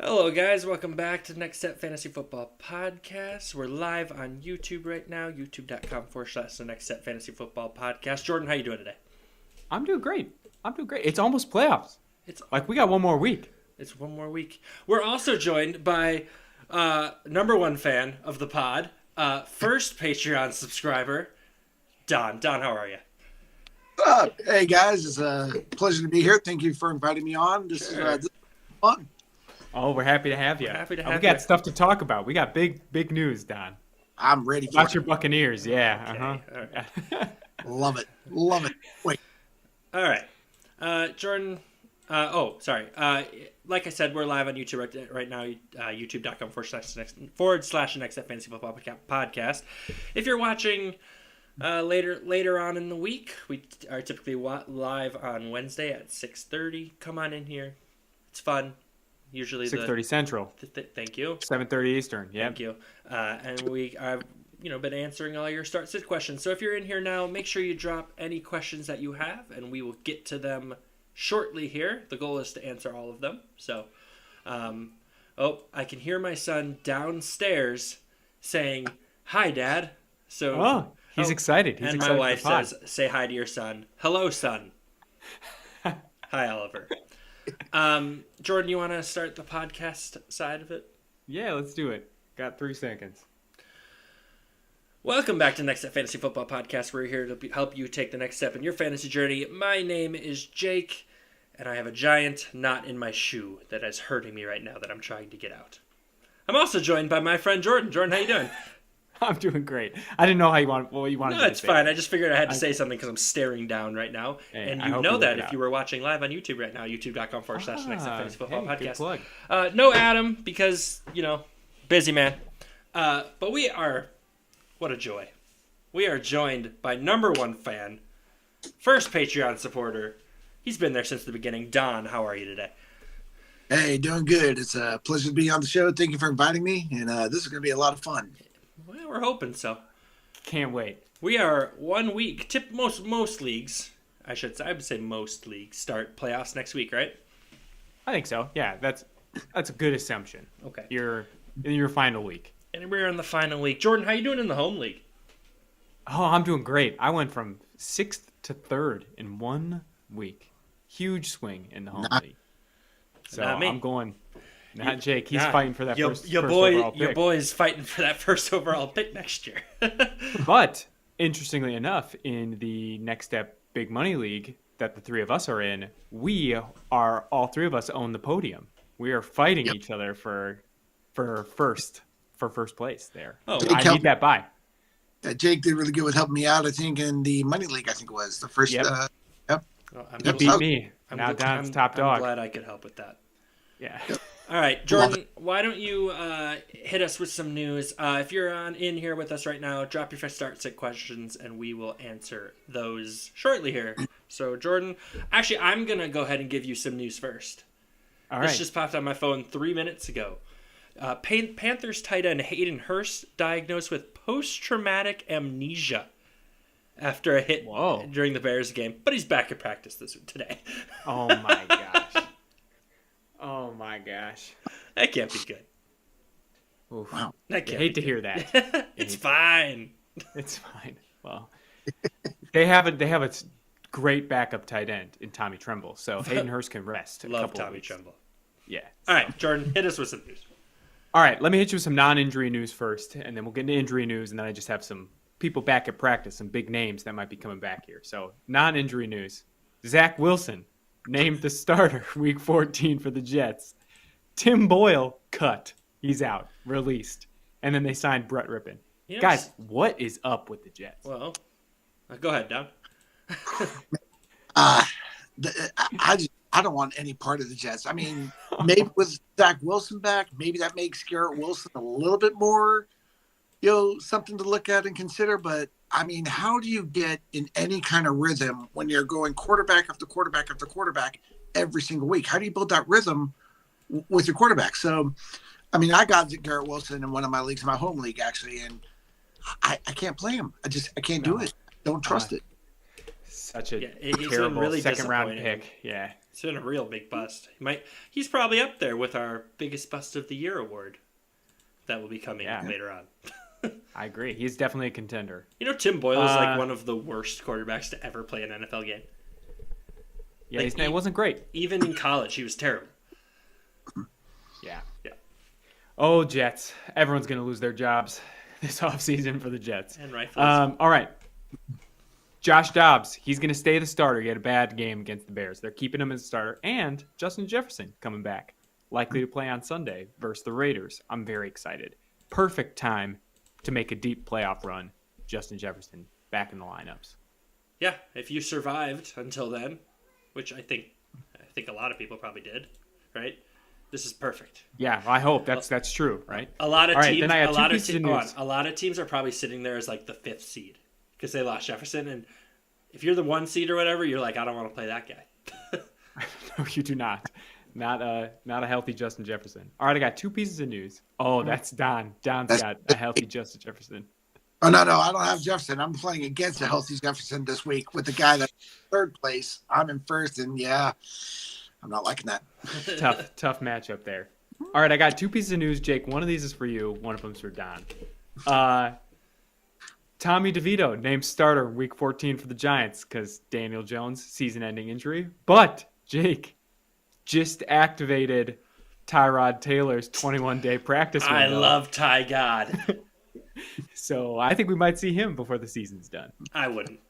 Hello, guys. Welcome back to Next Step Fantasy Football Podcast. We're live on YouTube right now, youtube.com/the Next Step Fantasy Football Podcast. Jordan, how you doing today? I'm doing great. It's almost playoffs. It's We got one more week. It's one more week. We're also joined by number one fan of the pod, first Patreon subscriber, Don. Don, how are you? Hey guys, it's a pleasure to be here. Thank you for inviting me on. This is fun. Oh, we're happy to have you. Happy to We have got you. stuff to talk about. We got big news, Don. I'm ready for Watch it. your Buccaneers. Yeah. Okay, all right. Love it. Wait, All right. Jordan, sorry. Like I said, we're live on YouTube right now, youtube.com/next Step Fantasy Football Podcast. If you're watching later on in the week, we are typically live on Wednesday at 6:30. Come on in here. It's fun. Usually 6:30 Central. Thank you. 7:30 Eastern. Yeah. Thank you. And we have been answering all your start sit questions. So if you're in here now, make sure you drop any questions that you have, and we will get to them shortly here. The goal is to answer all of them. So, I can hear my son downstairs saying, "Hi, Dad." So, he's excited. He's and excited my wife for the pod. says, "Say hi to your son." Hello, son. Hi, Oliver. Jordan, you want to start the podcast side of it? Yeah, let's do it. Got 3 seconds. Welcome back to Next Step Fantasy Football Podcast. We're here to help you take the next step in your fantasy journey. My name is Jake, and I have a giant knot in my shoe that is hurting me right now that I'm trying to get out. I'm also joined by my friend Jordan. Jordan, how you doing? I'm doing great. I didn't know what you wanted No, to it's say. fine. I just figured I had to say something because I'm staring down right now. Hey, And I you hope know you that work it if out. you were watching live on YouTube right now, youtube.com/Next Step Fantasy Football Hey, good Podcast. plug. No Adam because, busy man. But we are, what a joy. We are joined by number one fan, first Patreon supporter. He's been there since the beginning. Don, how are you today? hey, doing good. It's a pleasure to be on the show. Thank you for inviting me, and this is going to be a lot of fun. Well, we're hoping so. Can't wait. We are 1 week. Most leagues, I would say most leagues start playoffs next week, right? I think so. Yeah, that's a good assumption. Okay. You're in your final week. And we're in the final week. Jordan, how you doing in the home league? Oh, I'm doing great. I went from 6th to 3rd in 1 week. Huge swing in the home league. So Not me. I'm going. Not Jake. He's fighting for that first overall pick. Your boy's fighting for that first overall pick next year. But interestingly enough, in the Next Step Big Money League that the three of us are in, all three of us own the podium. We are fighting each other for first place there. Oh, I need that bye. Jake did really good with helping me out, I think, in the Money League, I think it was. The first, Yep. yep. Well, You beat me. Now I'm Don's top dog. I'm glad I could help with that. Yeah. All right, Jordan, why don't you hit us with some news? If you're in here with us right now, drop your first start sit questions, and we will answer those shortly here. So, Jordan, actually, I'm going to go ahead and give you some news first. All This right. just popped on my phone 3 minutes ago. Panthers tight end Hayden Hurst diagnosed with post-traumatic amnesia after a hit during the Bears game, but he's back at practice today. Oh my gosh. Oh my gosh. That can't be good. Oof. Wow. That You can't hate be to hear good. that. It's fine. It's fine. Well, they have a great backup tight end in Tommy Tremble, so Hayden Hurst can rest. Love Tommy Tremble. Yeah. All right, Jordan, hit us with some news. All right, let me hit you with some non-injury news first, and then we'll get into injury news, and then I just have some people back at practice, some big names that might be coming back here. So, non-injury news. Zach Wilson named the starter week 14 for the Jets. Tim Boyle cut. He's out, released. And then they signed Brett Rippon. Guys, what is up with the Jets? Well, go ahead, Don. I don't want any part of the Jets. I mean, maybe with Zach Wilson back, maybe that makes Garrett Wilson a little bit more, something to look at and consider. But I mean, how do you get in any kind of rhythm when you're going quarterback after quarterback after quarterback every single week? How do you build that rhythm with your quarterback? So, I mean, I got Garrett Wilson in one of my leagues, my home league actually, and I can't play him. I can't do it. Don't trust it. Such a he's been terrible really second round disappointing. pick. Yeah. It's been a real big bust. He's probably up there with our biggest bust of the year award that will be coming later on. I agree. He's definitely a contender. You know, Tim Boyle is like one of the worst quarterbacks to ever play an NFL game. Yeah, it wasn't great. Even in college, he was terrible. Yeah. Yeah. Oh, Jets. Everyone's going to lose their jobs this offseason for the Jets. And rightfully all right. Josh Dobbs, he's going to stay the starter. He had a bad game against the Bears. They're keeping him as a starter. And Justin Jefferson coming back, likely to play on Sunday versus the Raiders. I'm very excited. Perfect time to make a deep playoff run. Justin Jefferson back in the lineups. Yeah, if you survived until then, which I think a lot of people probably did, right? This is perfect. Yeah, I hope that's true, right? A lot of teams. Then I have a lot of teams are probably sitting there as like the 5th seed because they lost Jefferson, and if you're the 1 seed or whatever, you're like, I don't want to play that guy. No, you do not. Not a healthy Justin Jefferson. All right, I got 2 pieces of news. Oh, that's Don. Don's got a healthy Justin Jefferson. Oh, no, I don't have Jefferson. I'm playing against a healthy Jefferson this week with the guy that's 3rd place. I'm in 1st, and yeah, I'm not liking that. Tough matchup there. All right, I got 2 pieces of news, Jake. One of these is for you. One of them's for Don. Tommy DeVito named starter week 14 for the Giants because Daniel Jones season-ending injury. But Jake just activated Tyrod Taylor's 21-day practice window. I love Ty God. So I think we might see him before the season's done. I wouldn't.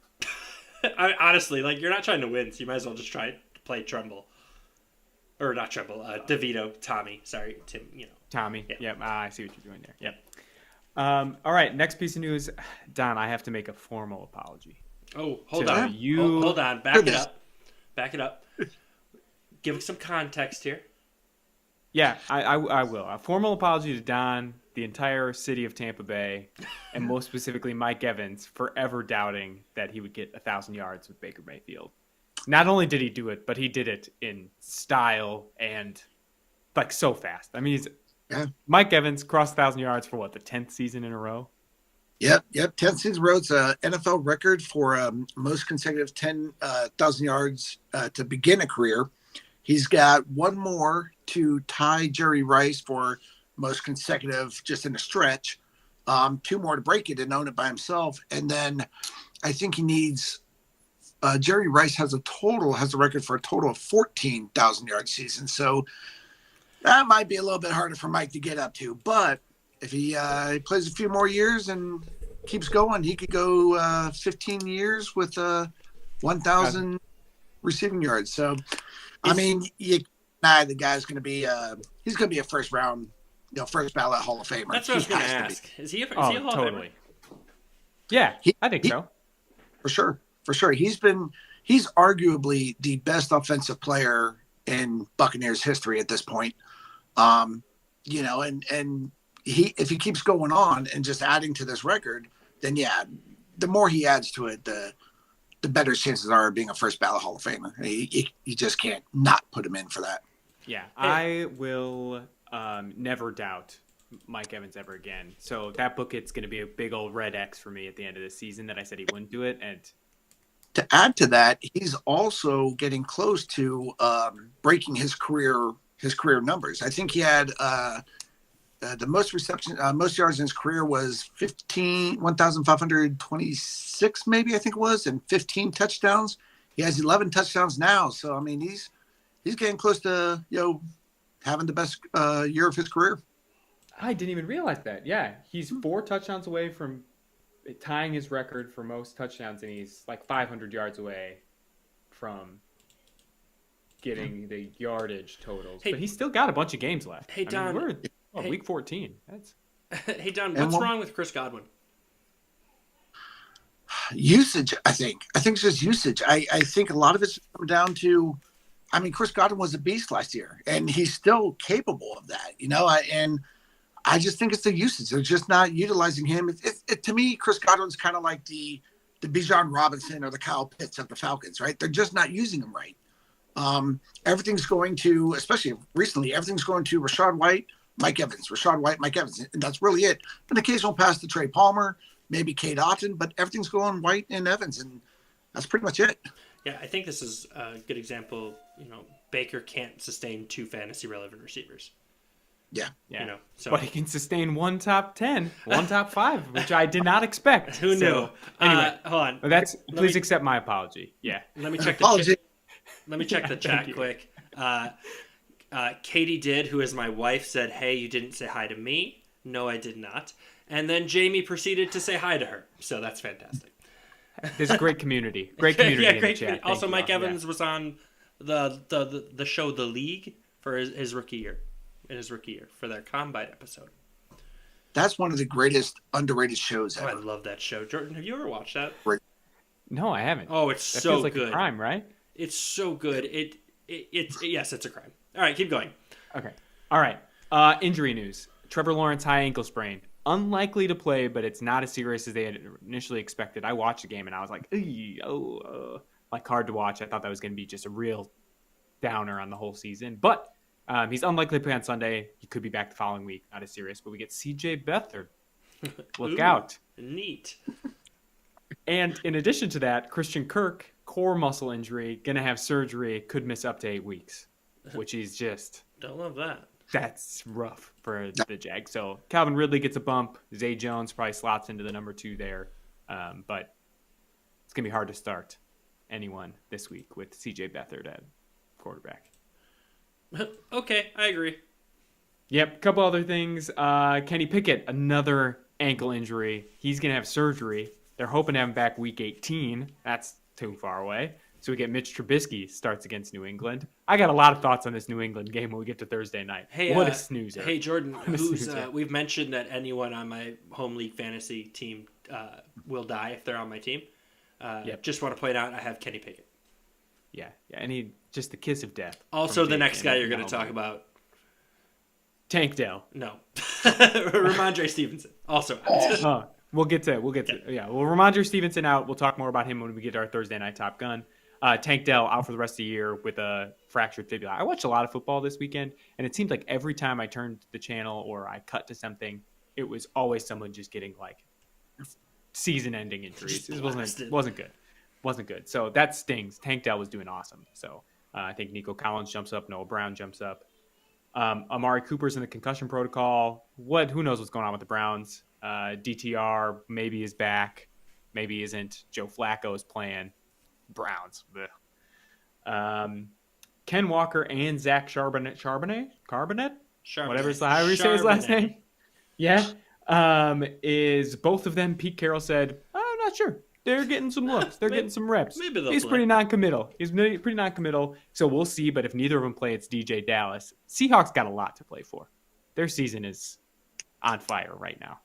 Honestly, like, you're not trying to win, so you might as well just try to play Tremble. Or not Tremble, DeVito, Tommy. Sorry, Tim, Tommy. Yeah. Yep, I see what you're doing there. Yep. All right, next piece of news. Don, I have to make a formal apology. Oh, hold on. Hold on. Back it up. Give us some context here. Yeah, I will. A formal apology to Don, the entire city of Tampa Bay, and most specifically Mike Evans, forever doubting that he would get 1,000 yards with Baker Mayfield. Not only did he do it, but he did it in style and like so fast. I mean, Mike Evans crossed 1,000 yards for the 10th season in a row? Yep. 10th season row. It's an NFL record for most consecutive 10,000 yards to begin a career. He's got 1 more to tie Jerry Rice for most consecutive just in a stretch. 2 more to break it and own it by himself. And then I think he needs Jerry Rice has a record for a total of 14,000 yard season. So that might be a little bit harder for Mike to get up to. But if he plays a few more years and keeps going, he could go 15 years with 1,000 receiving yards. So, I mean, the guy's going to be he's going to be a first round, first ballot Hall of Famer. That's what I was going to ask. Is he a Hall of Famer? Yeah, I think so. For sure. He's arguably the best offensive player in Buccaneers history at this point. And if he keeps going on and just adding to this record, then the more he adds to it, the better chances are of being a first ballot Hall of Famer. You just can't not put him in for that. Yeah, I will never doubt Mike Evans ever again. So that bucket's going to be a big old red X for me at the end of the season that I said he wouldn't do it. And to add to that, he's also getting close to breaking his career numbers. I think he had the most yards in his career was 1,526, maybe I think it was, and 15 touchdowns. He has 11 touchdowns now. So I mean, he's getting close to having the best year of his career. I didn't even realize that. Yeah, he's 4 touchdowns away from tying his record for most touchdowns, and he's like 500 yards away from getting the yardage totals. But he's still got a bunch of games left. Hey, Don. We're week 14. Hey, Don, what's wrong with Chris Godwin? Usage, I think. I think it's just usage. I think a lot of it's come down to, I mean, Chris Godwin was a beast last year, and he's still capable of that, and I just think it's the usage. They're just not utilizing him. To me, Chris Godwin's kind of like the Bijan Robinson or the Kyle Pitts of the Falcons, right? They're just not using him right. Everything's going to, especially recently, everything's going to Rachaad White, Mike Evans, Rachaad White, Mike Evans. And that's really it. An occasional pass to Trey Palmer, maybe Kate Otten, but everything's going White and Evans, and that's pretty much it. Yeah, I think this is a good example, Baker can't sustain 2 fantasy relevant receivers. Yeah. You know, so But he can sustain 1 top 10, 1 top 5, which I did not expect. who knew? Anyway, Hold on. but please me- accept my apology. Yeah. Let me check Apology. Let me check the chat thank you. quick. Katie did, who is my wife, said, "Hey, you didn't say hi to me." No, I did not. And then Jamie proceeded to say hi to her. So that's fantastic. There's a great community. Great community in the chat. community. Thank Also, you Mike all. Evans was on the show The League for his rookie year. In his rookie year for their Combine episode. That's one of the greatest underrated shows Oh, I ever. love that show. Jordan, have you ever watched that? No, I haven't. Oh, it's that so feels like good. a crime, right? It's so good. It's yes, it's a crime. All right, keep going. Okay. All right. Injury news. Trevor Lawrence, high ankle sprain. Unlikely to play, but it's not as serious as they had initially expected. I watched the game and I was like, like hard to watch. I thought that was going to be just a real downer on the whole season. But he's unlikely to play on Sunday. He could be back the following week. Not as serious. But we get C.J. Beathard. Look Ooh, out. Neat. And in addition to that, Christian Kirk, core muscle injury, going to have surgery, could miss up to 8 weeks, which is just... Don't love that. That's rough for the Jags. So Calvin Ridley gets a bump. Zay Jones probably slots into the number 2 there. But it's going to be hard to start anyone this week with C.J. Beathard at quarterback. Okay, I agree. Yep, couple other things. Kenny Pickett, another ankle injury. He's going to have surgery. They're hoping to have him back week 18. That's too far away. So we get Mitch Trubisky starts against New England. I got a lot of thoughts on this New England game when we get to Thursday night. Hey, what a snoozer. Hey, Jordan, a snoozer. we've mentioned that anyone on my home league fantasy team will die if they're on my team. Yep. Just want to point out I have Kenny Pickett. Yeah, and he just the kiss of death. Also, from the Jake next guy and you're going to Melvin. talk about, Tank Dell. no, Ramondre Stevenson. Also, Oh, we'll get to yeah. Well, Ramondre Stevenson out. We'll talk more about him when we get to our Thursday night Top Gun. Tank Dell out for the rest of the year with a fractured fibula. I watched a lot of football this weekend, and it seemed like every time I turned the channel or I cut to something, it was always someone just getting like season-ending injuries. It wasn't good. Wasn't good. So that stings. Tank Dell was doing awesome. So I think Nico Collins jumps up. Noah Brown jumps up. Amari Cooper's in the concussion protocol. Who knows what's going on with the Browns? DTR maybe is back, maybe isn't. Joe Flacco is playing. Browns. Ken Walker and Zach Charbonnet, whatever's however you say his last name. Yeah. Is both of them, Pete Carroll said, I'm not sure. They're getting some looks. They're getting some reps. maybe they'll He's play. pretty non-committal. So we'll see. But if neither of them play, it's DJ Dallas. Seahawks got a lot to play for. Their season is on fire right now.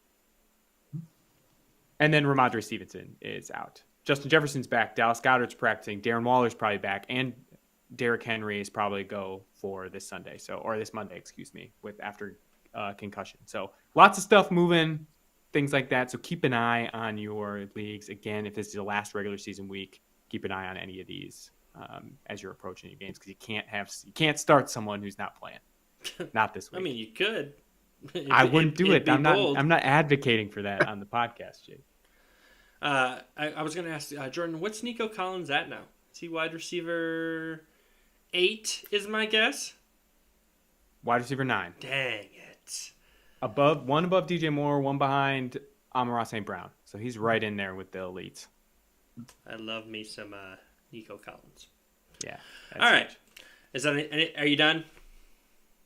And then Ramondre Stevenson is out. Justin Jefferson's back. Dallas Goedert's practicing. Darren Waller's probably back. And Derrick Henry is probably go for this Monday, with after concussion. So lots of stuff moving. Things like that. So keep an eye on your leagues. Again, if this is the last regular season week, keep an eye on any of these as you're approaching your games because you can't start someone who's not playing. Not this week. I mean, you could. I wouldn't do it. Be bold. I'm not advocating for that on the podcast, Jake. I was going to ask Jordan, what's Nico Collins at now? Is he wide receiver 8? Is my guess. Wide receiver 9. Dang it. One above DJ Moore, one behind Amon-Ra St. Brown. So he's right in there with the elites. I love me some Nico Collins. Yeah. All right. Is that are you done?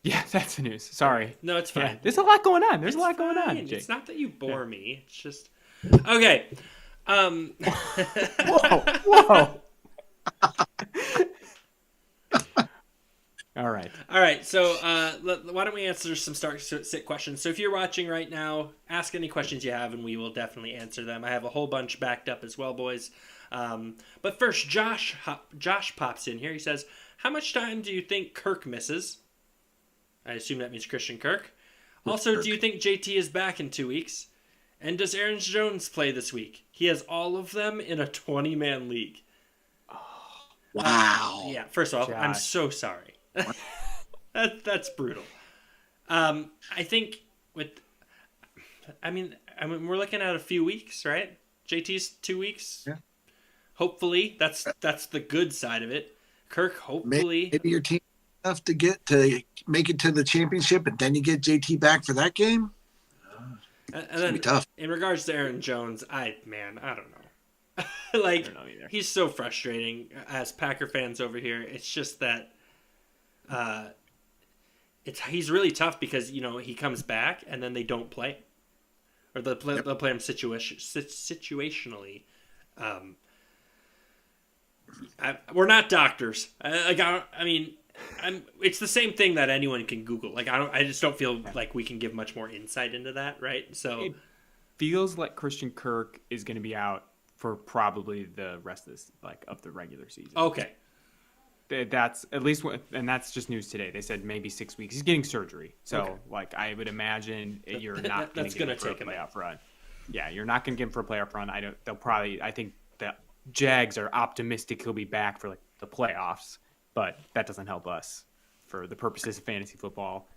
Yeah, that's the news. Sorry. No, it's fine. Yeah, there's a lot going on. There's It's a lot going on, fine. Jake. It's not that you bore me. It's just okay. Whoa. All right. So why don't we answer some sit questions? So if you're watching right now, ask any questions you have, and we will definitely answer them. I have a whole bunch backed up as well, boys. But first, Josh pops in here. He says, "How much time do you think Kirk misses?" I assume that means Christian Kirk. Also, do you think JT is back in 2 weeks? And does Aaron Jones play this week? He has all of them in a 20-man league. Wow. Yeah. First of all, I'm Josh. so sorry. That's brutal. I think I mean, we're looking at a few weeks, right? JT's 2 weeks. Yeah. Hopefully, that's the good side of it. Kirk, hopefully, Maybe your team enough to make it to the championship, and then you get JT back for that game. And It's gonna then be tough. in regards to Aaron Jones, I don't know. Like, I don't know either. he's so frustrating as Packer fans over here. It's just that he's really tough because, you know, he comes back and then they don't play. Or they'll play him situationally. We're not doctors. It's the same thing that anyone can Google. Like, I just don't feel like we can give much more insight into that, right? So It feels like Christian Kirk is going to be out for probably the rest of this, like, of the regular season. okay. That's at least, and that's just news today. They said maybe 6 weeks. He's getting surgery, so Okay. like I would imagine you're not going That's to gonna get him for a take him playoff run. Yeah, you're not going to get him for a playoff run. I think the Jags are optimistic he'll be back for like the playoffs, but that doesn't help us for the purposes of fantasy football.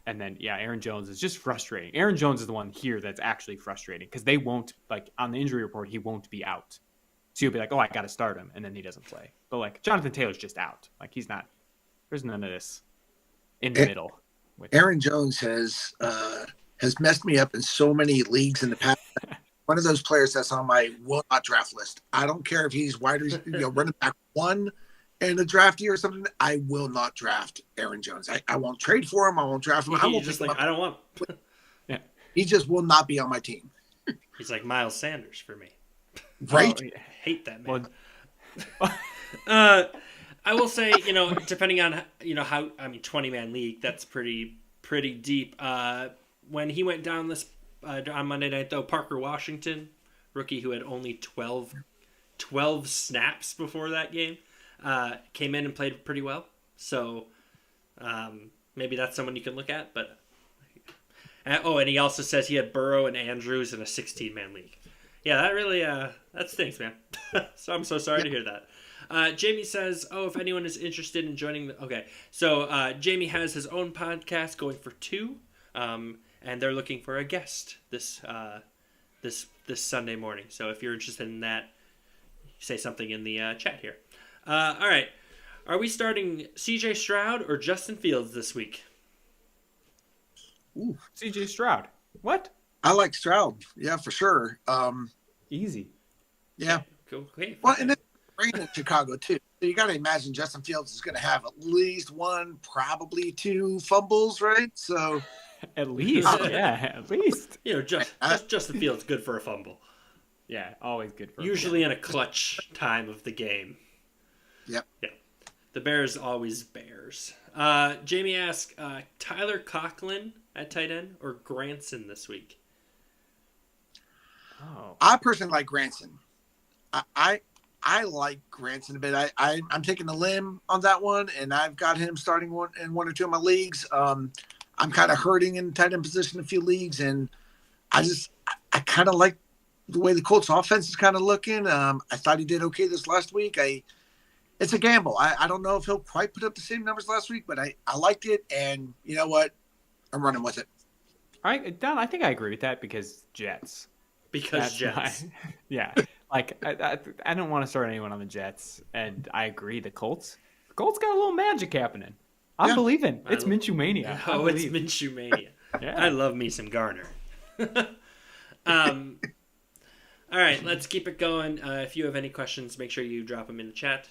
And then Aaron Jones is just frustrating. Aaron Jones is the one here that's actually frustrating because they won't, like, on the injury report he won't be out. So you'll be like, oh, I got to start him, and then he doesn't play. But, like, Jonathan Taylor's just out. Like, he's not – there's none of this in the middle. Aaron Jones has messed me up in so many leagues in the past. One of those players that's on my will not draft list. I don't care if he's running back one in a draft year or something. I will not draft Aaron Jones. I won't trade for him. I won't draft him. I won't Just pick like, him up. I don't want him. Yeah. He just will not be on my team. He's like Miles Sanders for me. Right? I hate that man. Well, I will say, you know, depending on, you know, 20-man league, that's pretty deep. When he went down this on Monday night, though, Parker Washington, rookie who had only 12 snaps before that game, came in and played pretty well. So maybe that's someone you can look at. But and he also says he had Burrow and Andrews in a 16-man league. Yeah, that really that stinks, man. So I'm so sorry to hear that. Jamie says, if anyone is interested in joining so Jamie has his own podcast going for 2, and they're looking for a guest this Sunday morning. So if you're interested in that, say something in the chat here. All right, are we starting CJ Stroud or Justin Fields this week? Ooh. CJ Stroud. What? I like Stroud. Yeah, for sure. Easy. Yeah. Cool. Okay. Well, and it's rain in Chicago too. So you got to imagine Justin Fields is going to have at least 1, probably 2 fumbles, right? So At least, at least. You know, Justin Fields good for a fumble. Yeah, always good for Usually in a clutch time of the game. Yep. Yeah. The Bears always Bears. Jamie asks, Tyler Conklin at tight end or Granson this week? Oh. I personally like Granson. I like Granson a bit. I'm taking a limb on that one, and I've got him starting in 1 or 2 of my leagues. I'm kind of hurting in tight end position in a few leagues, and I kind of like the way the Colts offense is kind of looking. I thought he did okay this last week. It's a gamble. I don't know if he'll quite put up the same numbers last week, but I liked it, and you know what? I'm running with it. All right, Don, I think I agree with that because Jets. Because Jets. Yeah. Like, I don't want to start anyone on the Jets, and I agree. The Colts got a little magic happening. I'm believing. It's Minshew Mania. Oh, it's Minshew Mania. Yeah. I love me some Garner. All right, let's keep it going. If you have any questions, make sure you drop them in the chat.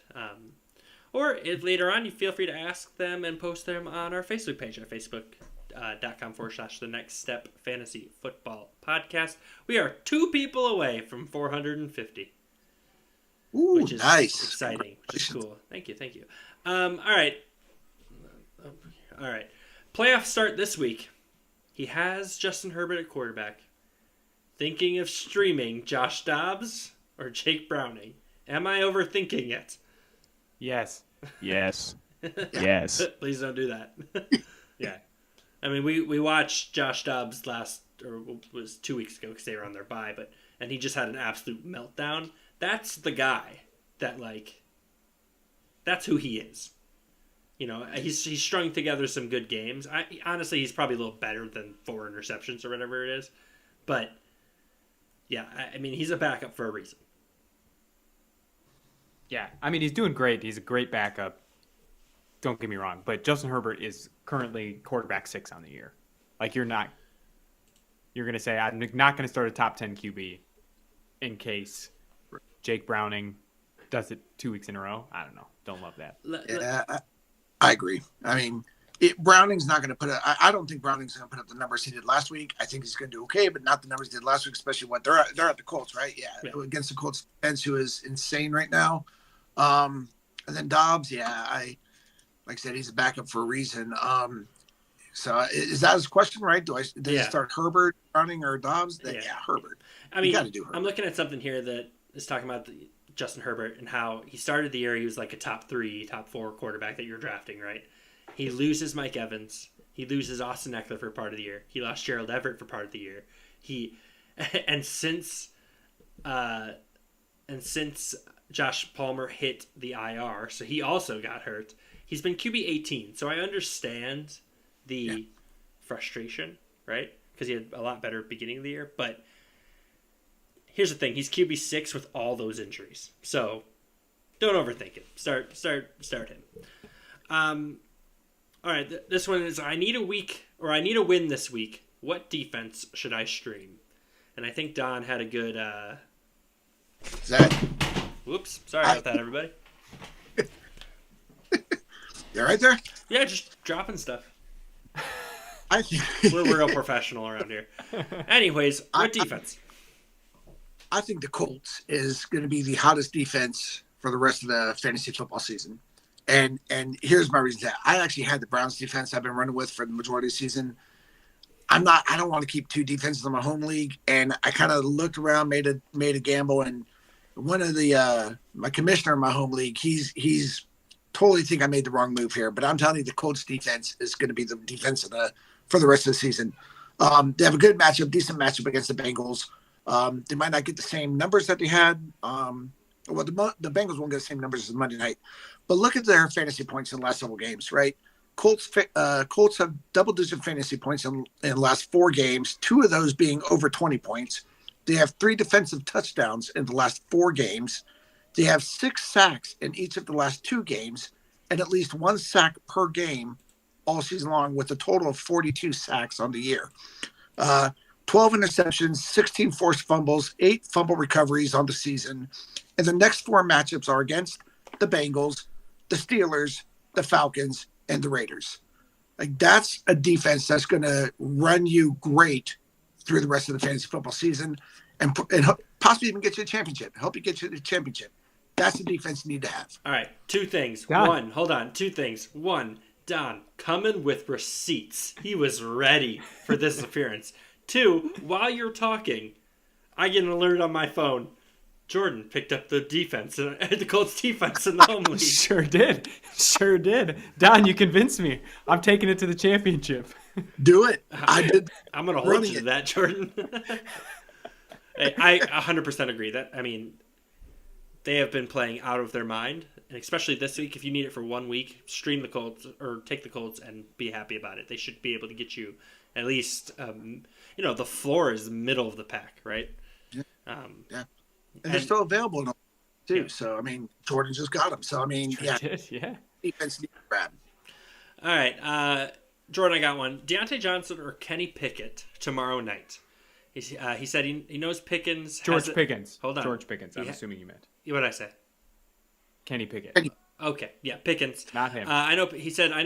Or if later on, you feel free to ask them and post them on our Facebook page at facebook.com/The Next Step Fantasy Football Podcast. We are 2 people away from 450. Ooh, which is nice. exciting, which is cool. Thank you. All right. Playoff start this week. He has Justin Herbert at quarterback. Thinking of streaming Josh Dobbs or Jake Browning? Am I overthinking it? Yes. Yes. Please don't do that. Yeah. I mean, we watched Josh Dobbs was 2 weeks ago because they were on their bye, and he just had an absolute meltdown. That's the guy that, like, that's who he is. You know, he's strung together some good games. Honestly, he's probably a little better than 4 interceptions or whatever it is. But, yeah, I mean, he's a backup for a reason. Yeah. I mean, he's doing great. He's a great backup. don't get me wrong, but Justin Herbert is currently quarterback 6 on the year. Like you're going to say I'm not going to start a top 10 QB in case Jake Browning does it 2 weeks in a row. I don't know. Don't love that. Yeah, I agree. I mean, Browning's not going to put I don't think Browning's going to put up the numbers he did last week. I think he's going to do okay, but not the numbers he did last week, especially what they're at the Colts, right? Yeah. Against the Colts defense, who is insane right now. And then Dobbs, like I said, he's a backup for a reason. So is that his question, right? Do you start Herbert, Browning, or Dobbs? Yeah, Herbert. I mean, you got to do Herbert. I'm looking at something here that is talking about Justin Herbert and how he started the year. He was like a top 3, top 4 quarterback that you're drafting, right? He loses Mike Evans. He loses Austin Eckler for part of the year. He lost Gerald Everett for part of the year. And since Josh Palmer hit the IR, so he also got hurt. He's been QB 18, so I understand the frustration, right? Because he had a lot better beginning of the year. But here's the thing: he's QB 6 with all those injuries. So don't overthink it. Start him. All right, this one is: I need a win this week. What defense should I stream? And I think Don had a good. Zach. Whoops! Sorry about that, everybody. You right there? Yeah, just dropping stuff. I think We're real professional around here. Anyways, what defense? I think the Colts is going to be the hottest defense for the rest of the fantasy football season. And here's my reason. I actually had the Browns defense I've been running with for the majority of the season. I don't want to keep 2 defenses in my home league. And I kind of looked around, made a gamble. And one of the, my commissioner in my home league, he's totally think I made the wrong move here, but I'm telling you the Colts defense is going to be the defense for the rest of the season. They have a good matchup, decent matchup against the Bengals. They might not get the same numbers that they had. The Bengals won't get the same numbers as Monday night, but look at their fantasy points in the last several games, right? Colts have double-digit fantasy points in the last 4 games, 2 of those being over 20 points. They have 3 defensive touchdowns in the last 4 games. They have 6 sacks in each of the last 2 games and at least 1 sack per game all season long, with a total of 42 sacks on the year. 12 interceptions, 16 forced fumbles, 8 fumble recoveries on the season. And the next 4 matchups are against the Bengals, the Steelers, the Falcons, and the Raiders. Like, that's a defense that's going to run you great through the rest of the fantasy football season and possibly even get you a championship, help you get you the championship. That's the defense you need to have. All right, 2 things. Don. 1, hold on, 2 things. 1, Don coming with receipts. He was ready for this appearance. 2, while you're talking, I get an alert on my phone. Jordan picked up the defense, the Colts defense in the home league. Sure did. Don, you convinced me. I'm taking it to the championship. Do it. I did. I'm going to hold you to that, Jordan. I 100% agree. They have been playing out of their mind, and especially this week. If you need it for 1 week, stream the Colts or take the Colts and be happy about it. They should be able to get you at least, the floor is the middle of the pack, right? Yeah. And they're still available too. Yeah. So, Jordan just got them. So, yeah. Defense needs to grab. All right. Jordan, I got one. Deontay Johnson or Kenny Pickett tomorrow night? He said he knows Pickens. Pickens. Hold on. George Pickens. I'm assuming you meant. What did I say? Kenny Pickett. Okay, yeah, Pickens. Not him. I know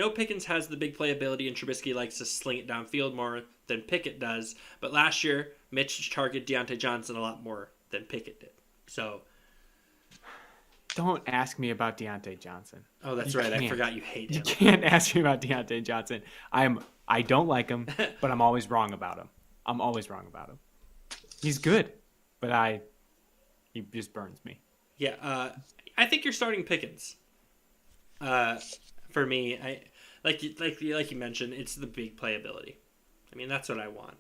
Pickens has the big playability, and Trubisky likes to sling it downfield more than Pickett does. But last year, Mitch targeted Deontay Johnson a lot more than Pickett did. So, don't ask me about Deontay Johnson. Oh, that's right. I forgot you hate him. You can't ask me about Deontay Johnson. I don't like him, but I'm always wrong about him. He's good, but he just burns me. Yeah, I think you're starting Pickens. For me, like you mentioned, it's the big playability. That's what I want.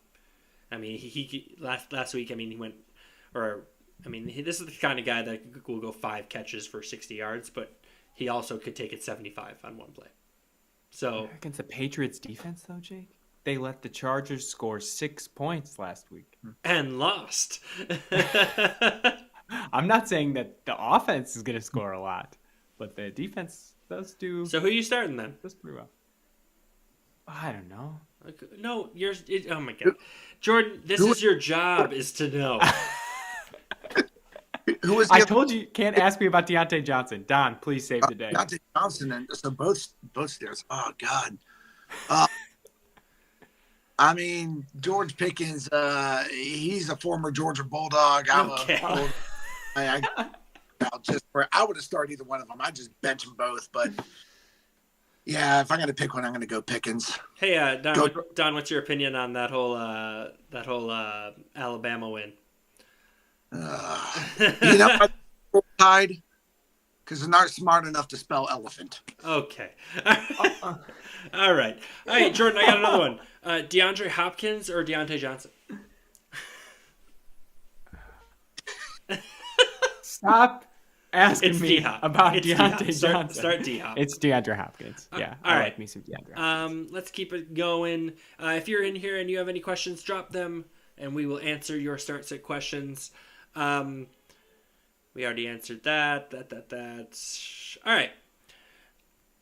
He last week. He went, this is the kind of guy that will go 5 catches for 60 yards, but he also could take it 75 on one play. So against the Patriots defense, though, Jake, they let the Chargers score 6 points last week and lost. I'm not saying that the offense is going to score a lot, but the defense does do So who are you starting then? does pretty well. I don't know. No, oh my God. Jordan, this is your job, is to know. Who was I told you can't ask me about Deontay Johnson. Don, please save the day. Deontay Johnson, and so both stairs. Oh God. I mean, George Pickens. He's a former Georgia Bulldog. Okay. I would have started either one of them. I just bench them both, but yeah, if I'm gonna pick one, I'm gonna go Pickens. Hey, Don, what's your opinion on that whole Alabama win? Tied because they're not smart enough to spell elephant. Okay. All right, Jordan, I got another one. DeAndre Hopkins or Deontay Johnson? Stop asking me D-Hop. about It's Deontay D-Hop. Johnson. Start D-Hop. It's DeAndre Hopkins. Yeah, all I right. like me some DeAndre Hopkins. Let's keep it going. If you're in here and you have any questions, drop them, and we will answer your start sit questions. We already answered that. That's all right.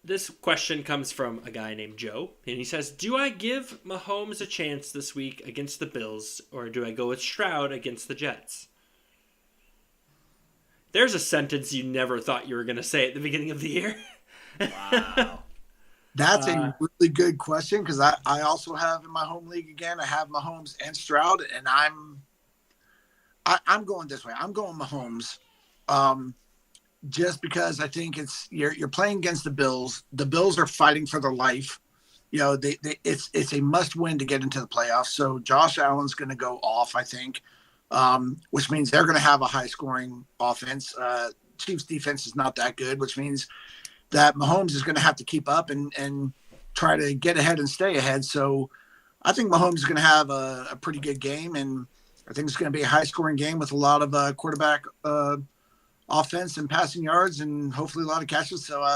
This question comes from a guy named Joe, and he says, "Do I give Mahomes a chance this week against the Bills, or do I go with Stroud against the Jets?" There's a sentence you never thought you were going to say at the beginning of the year. Wow. That's a really good question because I also have in my home league again. I have Mahomes and Stroud, and I'm going this way. I'm going Mahomes, just because I think you're playing against the Bills. The Bills are fighting for their life. You know, it's a must win to get into the playoffs. So Josh Allen's going to go off, I think. Which means they're going to have a high-scoring offense. Chiefs' defense is not that good, which means that Mahomes is going to have to keep up and try to get ahead and stay ahead. So I think Mahomes is going to have a pretty good game, and I think it's going to be a high-scoring game with a lot of quarterback offense and passing yards and hopefully a lot of catches. So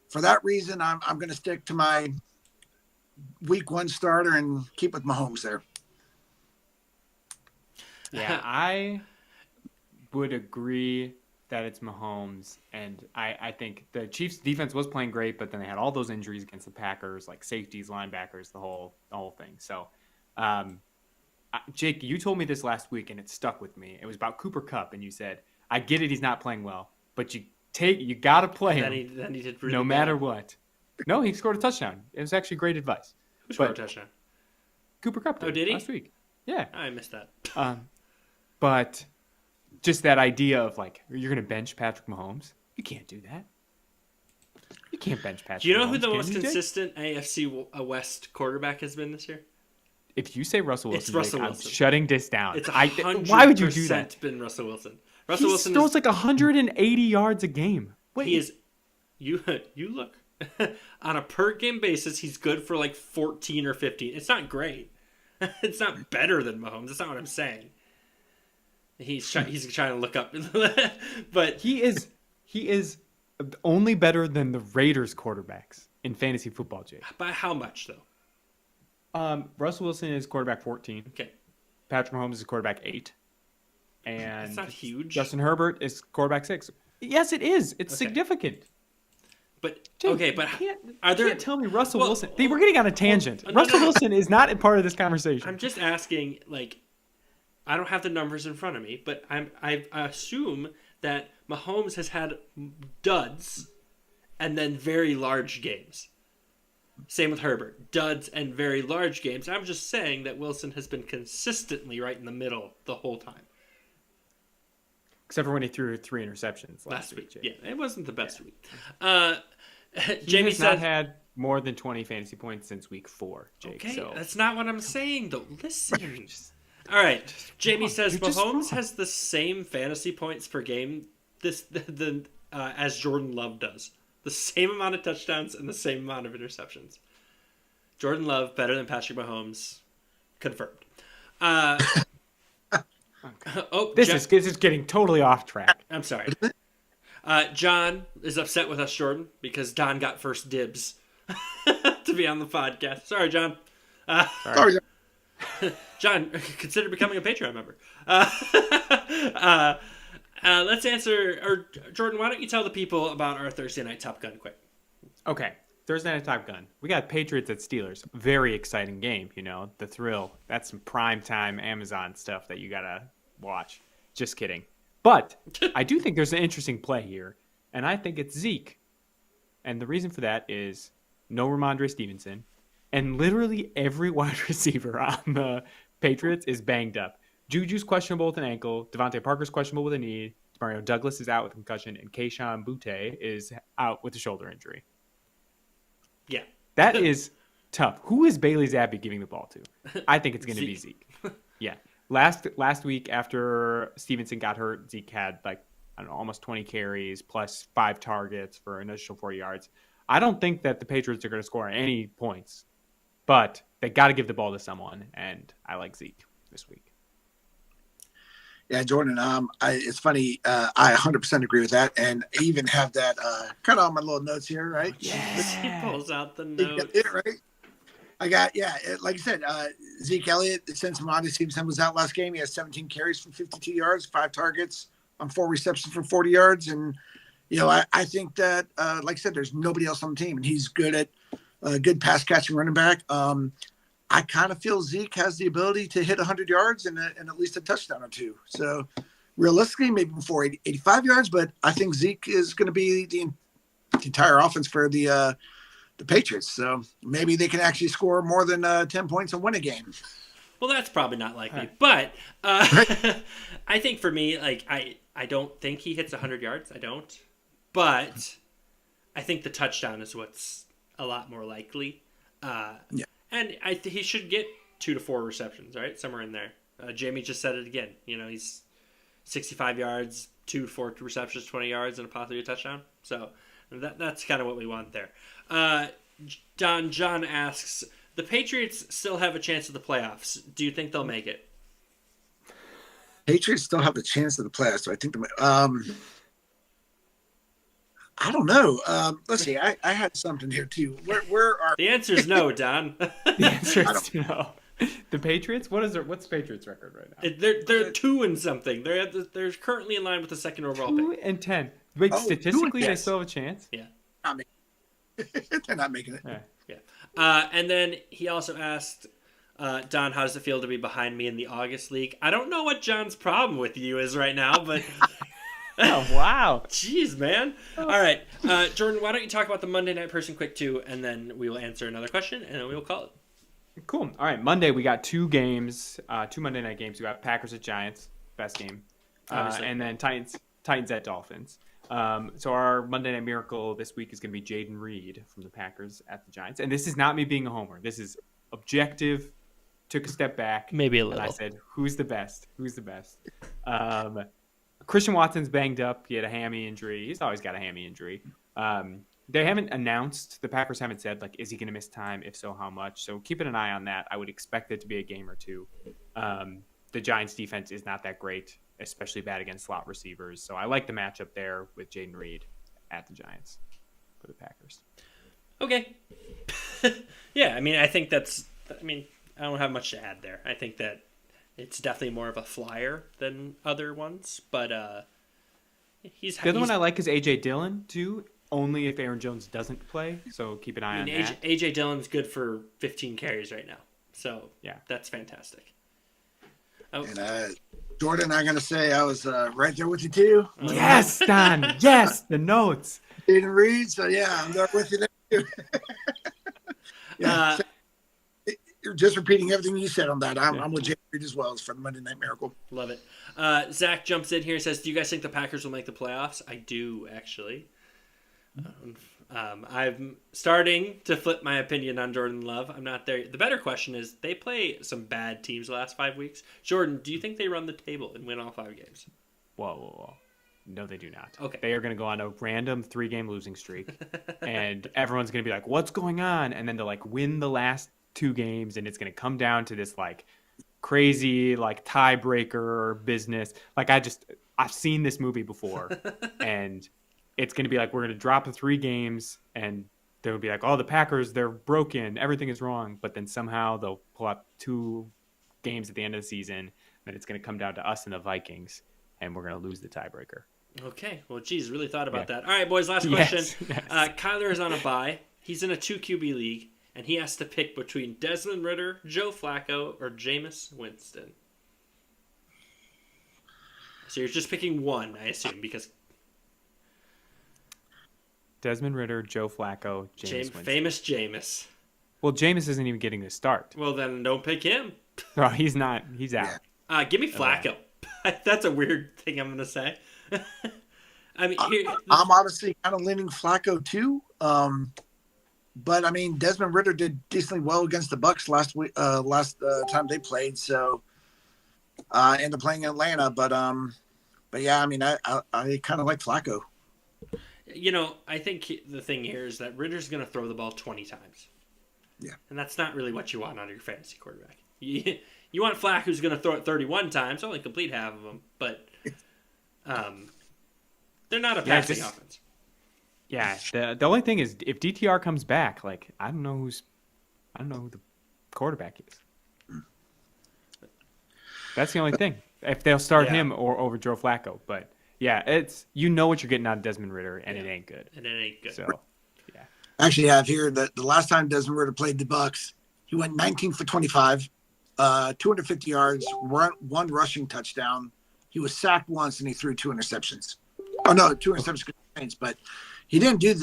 for that reason, I'm going to stick to my week one starter and keep with Mahomes there. Yeah, I would agree that it's Mahomes, and I think the Chiefs' defense was playing great, but then they had all those injuries against the Packers, like safeties, linebackers, the whole thing. So, Jake, you told me this last week, and it stuck with me. It was about Cooper Kupp, and you said, "I get it, he's not playing well, but you got to play him Then he did really no bad. matter what." No, he scored a touchdown. It was actually great advice. Who scored a touchdown? Cooper Kupp did. Oh, did he? Last week. Yeah. I missed that. But just that idea of like, you're going to bench Patrick Mahomes. You can't do that. You can't bench Patrick Mahomes. Do you know who the can most you, Jake? consistent AFC West quarterback has been this year? If you say Russell Wilson, It's Russell Jake, Wilson. I'm shutting this down. It's why would you do that? been Russell Wilson. He throws like 180 yards a game. Wait, He is. You look on a per game basis. He's good for like 14 or 15. It's not great. It's not better than Mahomes. That's not what I'm saying. He's trying to look up, but he is only better than the Raiders quarterbacks in fantasy football, Jake. by how much though? Russell Wilson is quarterback 14. Okay, Patrick Mahomes is quarterback 8. And that's not huge. Justin Herbert is quarterback 6. Yes, it is. It's Okay. significant. But Jake, okay, but you are there? can't tell me Russell Well, Wilson. We're getting on a tangent. no, Russell no. Wilson is not a part of this conversation. I'm just asking. Like, I don't have the numbers in front of me, but I assume that Mahomes has had duds and then very large games. Same with Herbert, duds and very large games. I'm just saying that Wilson has been consistently right in the middle the whole time. Except for when he threw 3 interceptions last week. Jake. Yeah, it wasn't the best week. He Jamie has not said, had more than 20 fantasy points since week 4, Jake. okay, So that's not what I'm saying, though. Listen. All right. Jamie says You're just wrong. Mahomes has the same fantasy points per game as Jordan Love does. The same amount of touchdowns and the same amount of interceptions. Jordan Love better than Patrick Mahomes. Confirmed. this is getting totally off track. I'm sorry. John is upset with us, Jordan, because Don got first dibs to be on the podcast. Sorry, John. Sorry. John, consider becoming a Patreon member. Let's answer, or Jordan, why don't you tell the people about our Thursday night Top Gun quick? Okay. Thursday Night Top Gun. We got Patriots at Steelers. Very exciting game, the thrill. That's some prime time Amazon stuff that you got to watch. Just kidding. But I do think there's an interesting play here, and I think it's Zeke. And the reason for that is no Ramondre Stevenson, and literally every wide receiver on the Patriots is banged up. Juju's questionable with an ankle. Devontae Parker's questionable with a knee. Mario Douglas is out with concussion, and Keyshawn Butte is out with a shoulder injury. Yeah. That is tough. Who is Bailey Zappi giving the ball to? I think it's going to be Zeke. Yeah. Last week after Stevenson got hurt, Zeke had almost 20 carries plus 5 targets for an initial 4 yards. I don't think that the Patriots are going to score any points, but they got to give the ball to someone, and I like Zeke this week. Yeah, Jordan. It's funny. I 100% agree with that, and I even have that kind of on my little notes here, right? He pulls out the notes. Right. I got like I said, Zeke Elliott. Since Ramondre Stevenson was out last game, he has 17 carries for 52 yards, 5 targets on 4 receptions for 40 yards, and I think that like I said, there's nobody else on the team, and he's good at good pass catching running back. I kind of feel Zeke has the ability to hit 100 yards and at least a touchdown or two. So realistically, maybe before 85 yards, but I think Zeke is going to be the entire offense for the Patriots. So maybe they can actually score more than 10 points and win a game. Well, that's probably not likely. But I think for me, I don't think he hits 100 yards. I don't. But I think the touchdown is what's a lot more likely. Yeah. And he should get 2 to 4 receptions, right? Somewhere in there. Jamie just said it again. He's 65 yards, 2 to 4 receptions, 20 yards, and possibly a touchdown. So that's kind of what we want there. John asks, the Patriots still have a chance at the playoffs. Do you think they'll make it? Patriots still have a chance at the playoffs. So I think I don't know. Let's see. I had something here too. Where are the answer is no, Don? The answer is no. The Patriots? What's the Patriots record right now? They're 2 and something. They're currently in line with the second overall 2 pick. 2 and 10. Wait, statistically, they still have a chance? Yeah. They're not making it. Yeah. And then he also asked, Don, how does it feel to be behind me in the August league? I don't know what John's problem with you is right now, but oh, wow. Jeez, man. All right. Jordan, why don't you talk about the Monday night person quick too, and then we will answer another question, and then we will call it. Cool. All right. Monday, we got 2 games, 2 Monday night games. We got Packers at Giants, best game. And then Titans at Dolphins. So our Monday Night Miracle this week is going to be Jaden Reed from the Packers at the Giants. And this is not me being a homer. This is objective. Took a step back. Maybe a little. And I said, who's the best? Who's the best? Christian Watson's banged up. He had a hammy injury. He's always got a hammy injury. They haven't announced, the Packers haven't said, is he going to miss time? If so, how much? So keeping an eye on that. I would expect it to be a game or 2. The Giants defense is not that great, especially bad against slot receivers. So I like the matchup there with Jaden Reed at the Giants for the Packers. Okay. Yeah, I think I don't have much to add there. I think that it's definitely more of a flyer than other ones, but the other one I like is A.J. Dillon, too, only if Aaron Jones doesn't play, so keep an eye on that. A.J. Dillon's good for 15 carries right now, so yeah, that's fantastic. Oh. And Jordan, I'm going to say I was right there with you, too. Yes, Don, yes, the notes. Didn't read, so yeah, I'm there with you there, too. Yeah, you're just repeating everything you said on that. I'm with Jay Reed as well as for the Monday Night Miracle. Love it. Zach jumps in here and says, do you guys think the Packers will make the playoffs? I do, actually. I'm starting to flip my opinion on Jordan Love. I'm not there. The better question is, they play some bad teams the last 5 weeks. Jordan, do you think they run the table and win all 5 games? Whoa. No, they do not. Okay. They are going to go on a random 3-game losing streak, and everyone's going to be like, what's going on? And then they'll win the last 2 games, and it's going to come down to this crazy tiebreaker business. I've seen this movie before, and it's going to be we're going to drop the 3 games, and they'll be oh, the Packers, they're broken, everything is wrong. But then somehow they'll pull out 2 games at the end of the season, and it's going to come down to us and the Vikings, and we're going to lose the tiebreaker. Okay. Well, geez, really thought about that. All right, boys, last question. Yes. Kyler is on a bye. He's in a 2 QB league, and he has to pick between Desmond Ridder, Joe Flacco, or Jameis Winston. So you're just picking one, I assume, because Desmond Ridder, Joe Flacco, Jameis Winston. famous Jameis. Well, Jameis isn't even getting the start. Well, then don't pick him. No, he's not. He's out. Give me Flacco. That's a weird thing I'm going to say. I mean, I'm honestly kind of leaning Flacco too. But I mean, Desmond Ridder did decently well against the Bucks last time they played. So, ended up playing Atlanta. But yeah, I mean, I kind of like Flacco. I think the thing here is that Ritter's going to throw the ball 20 times. Yeah. And that's not really what you want out of your fantasy quarterback. You want Flacco who's going to throw it 31 times, only complete half of them, but they're not a passing offense. Yeah, the only thing is if DTR comes back, like I don't know who the quarterback is. That's the only thing. If they'll start him or over Joe Flacco, but yeah, it's what you're getting out of Desmond Ritter, and it ain't good. And it ain't good. So, yeah. Actually, I have here that the last time Desmond Ridder played the Bucks, he went 19 for 25, 250 yards, one rushing touchdown. He was sacked once, and he threw 2 interceptions. Oh no, 2 interceptions, but he didn't do.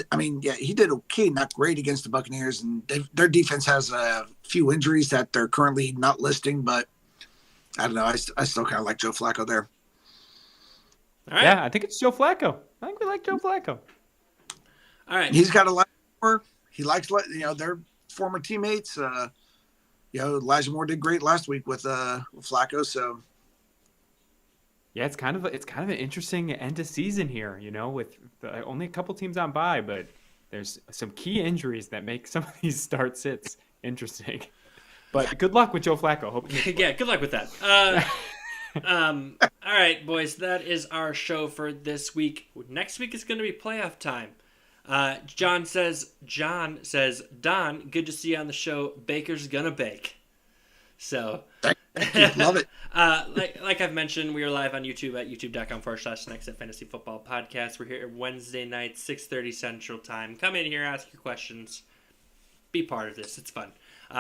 He did okay, not great against the Buccaneers, and their defense has a few injuries that they're currently not listing. But I don't know. I still kind of like Joe Flacco there. All right. Yeah, I think it's Joe Flacco. I think we like Joe Flacco. All right. He's got a lot more. He likes, their former teammates. Elijah Moore did great last week with Flacco. So yeah, it's kind of an interesting end of season here. With only a couple teams on bye, but there's some key injuries that make some of these start sits interesting. But good luck with Joe Flacco. Yeah, good luck with that. All right, boys, that is our show for this week. Next week is going to be playoff time. John says, Don, good to see you on the show. Baker's gonna bake. So, love it. Like I've mentioned, we are live on YouTube at youtube.com/Next Step Fantasy Football Podcast. We're here Wednesday night, 6:30 Central Time. Come in here, ask your questions, be part of this. It's fun.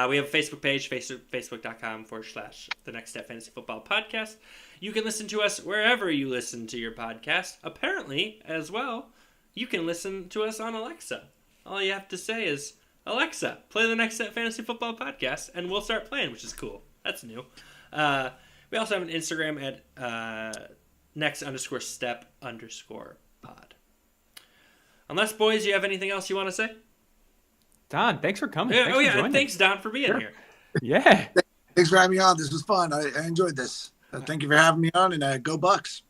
We have a Facebook page, facebook.com/The Next Step Fantasy Football Podcast. You can listen to us wherever you listen to your podcast. Apparently, as well, you can listen to us on Alexa. All you have to say is, Alexa, play the Next Step Fantasy Football Podcast, and we'll start playing, which is cool. That's new. We also have an Instagram at next_step_pod. Unless, boys, you have anything else you want to say? Don, thanks for coming. Thanks, Don, for being here. Yeah. Thanks for having me on. This was fun. I enjoyed this. Thank you for having me on, and go Bucks.